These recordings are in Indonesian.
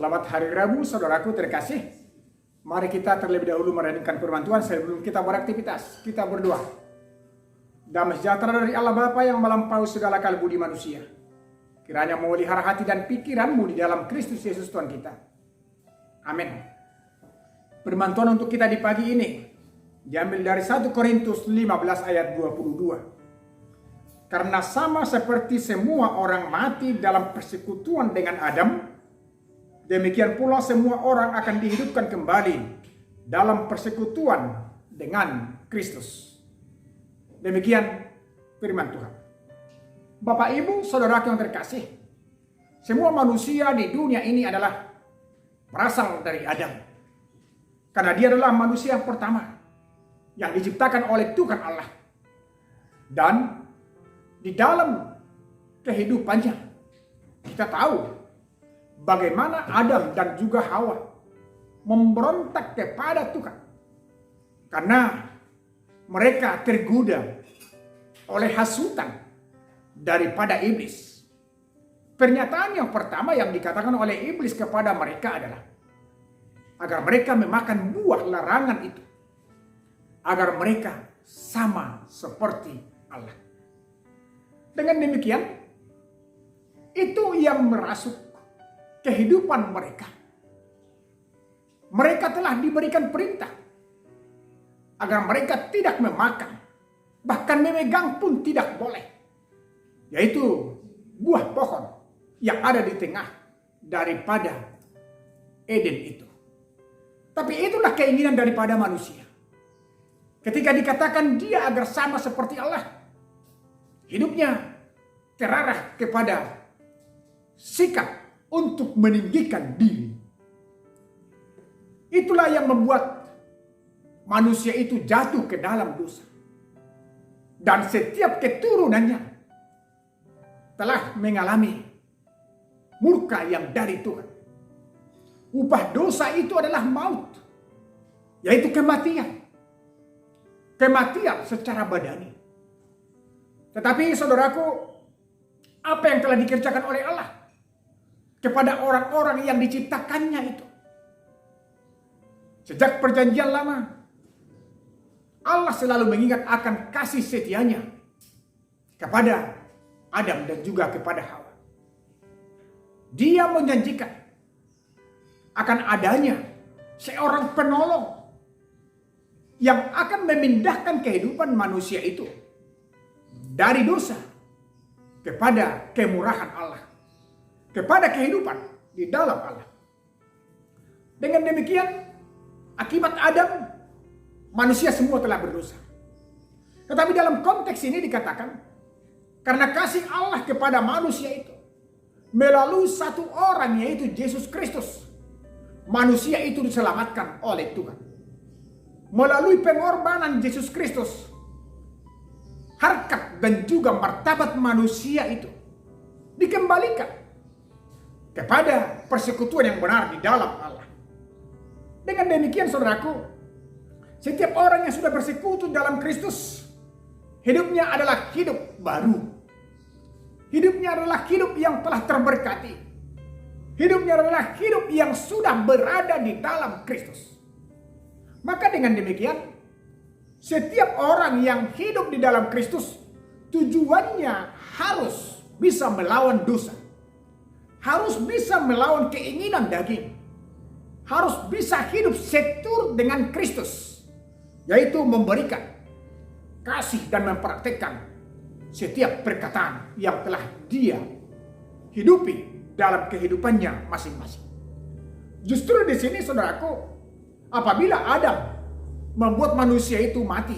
Selamat hari Rabu, saudaraku terkasih. Mari kita terlebih dahulu merenungkan firman Tuhan sebelum kita beraktivitas. Kita berdoa. Damai sejahtera dari Allah Bapa yang melampaui segala akal budi manusia, kiranya memelihara hati dan pikiranmu di dalam Kristus Yesus Tuhan kita. Amin. Firman Tuhan untuk kita di pagi ini diambil dari 1 Korintus 15 ayat 22. Karena sama seperti semua orang mati dalam persekutuan dengan Adam, demikian pula semua orang akan dihidupkan kembali dalam persekutuan dengan Kristus. Demikian firman Tuhan. Bapak, Ibu, saudaraku yang terkasih, semua manusia di dunia ini adalah berasal dari Adam. Karena dia adalah manusia yang pertama yang diciptakan oleh Tuhan Allah. Dan di dalam kehidupannya kita tahu bagaimana Adam dan juga Hawa memberontak kepada Tuhan karena mereka tergoda oleh hasutan daripada iblis. Pernyataan yang pertama yang dikatakan oleh iblis kepada mereka adalah agar mereka memakan buah larangan itu, agar mereka sama seperti Allah. Dengan demikian, itu yang merasuk kehidupan mereka. Mereka telah diberikan perintah agar mereka tidak memakan, bahkan memegang pun tidak boleh, yaitu buah pohon yang ada di tengah daripada Eden itu. Tapi itulah keinginan daripada manusia. Ketika dikatakan dia agar sama seperti Allah, hidupnya terarah kepada sikap untuk meninggikan diri. Itulah yang membuat manusia itu jatuh ke dalam dosa. Dan setiap keturunannya telah mengalami murka yang dari Tuhan. Upah dosa itu adalah maut, yaitu kematian. Kematian secara badani. Tetapi saudaraku, apa yang telah dikerjakan oleh Allah kepada orang-orang yang diciptakannya itu? Sejak perjanjian lama, Allah selalu mengingat akan kasih setianya kepada Adam dan juga kepada Hawa. Dia menjanjikan akan adanya seorang penolong yang akan memindahkan kehidupan manusia itu dari dosa kepada kemurahan Allah, kepada kehidupan di dalam Allah. Dengan demikian, akibat Adam, manusia semua telah berdosa. Tetapi dalam konteks ini dikatakan, karena kasih Allah kepada manusia itu, melalui satu orang yaitu Yesus Kristus, manusia itu diselamatkan oleh Tuhan. Melalui pengorbanan Yesus Kristus, harkat dan juga martabat manusia itu dikembalikan kepada persekutuan yang benar di dalam Allah. Dengan demikian saudaraku, setiap orang yang sudah bersekutu dalam Kristus, hidupnya adalah hidup baru. Hidupnya adalah hidup yang telah terberkati. Hidupnya adalah hidup yang sudah berada di dalam Kristus. Maka dengan demikian, setiap orang yang hidup di dalam Kristus, tujuannya harus bisa melawan dosa. Harus bisa melawan keinginan daging. Harus bisa hidup setur dengan Kristus. Yaitu memberikan kasih dan mempraktekkan setiap perkataan yang telah dia hidupi dalam kehidupannya masing-masing. Justru di sini saudaraku, apabila Adam membuat manusia itu mati,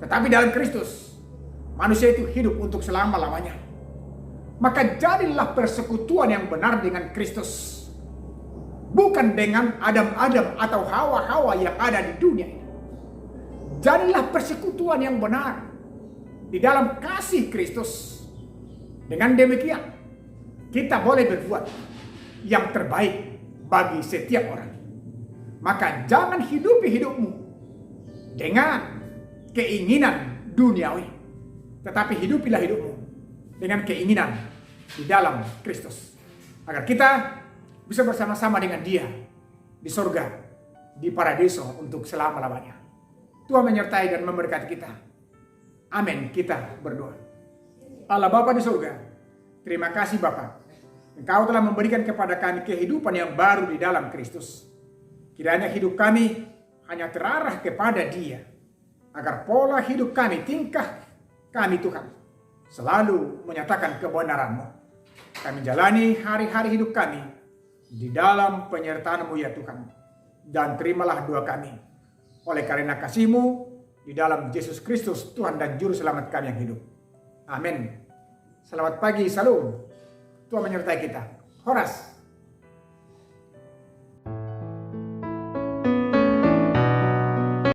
tetapi dalam Kristus manusia itu hidup untuk selama-lamanya, maka jadilah persekutuan yang benar dengan Kristus, bukan dengan Adam-Adam atau Hawa-Hawa yang ada di dunia ini. Jadilah persekutuan yang benar di dalam kasih Kristus. Dengan demikian, kita boleh berbuat yang terbaik bagi setiap orang. Maka jangan hidupi hidupmu dengan keinginan duniawi, tetapi hidupilah hidupmu dengan keinginan di dalam Kristus. Agar kita bisa bersama-sama dengan Dia di sorga, di paradiso untuk selama-lamanya. Tuhan menyertai dan memberkati kita. Amin. Kita berdoa. Allah Bapa di surga, terima kasih Bapa. Engkau telah memberikan kepada kami kehidupan yang baru di dalam Kristus. Kiranya hidup kami hanya terarah kepada Dia, agar pola hidup kami, tingkah kami Tuhan, selalu menyatakan kebenaran-Mu. Kami jalani hari-hari hidup kami di dalam penyertaan-Mu ya Tuhan. Dan terimalah doa kami oleh karena kasih-Mu di dalam Yesus Kristus, Tuhan dan Juru Selamat kami yang hidup. Amin. Selamat pagi, salam. Tuhan menyertai kita. Horas.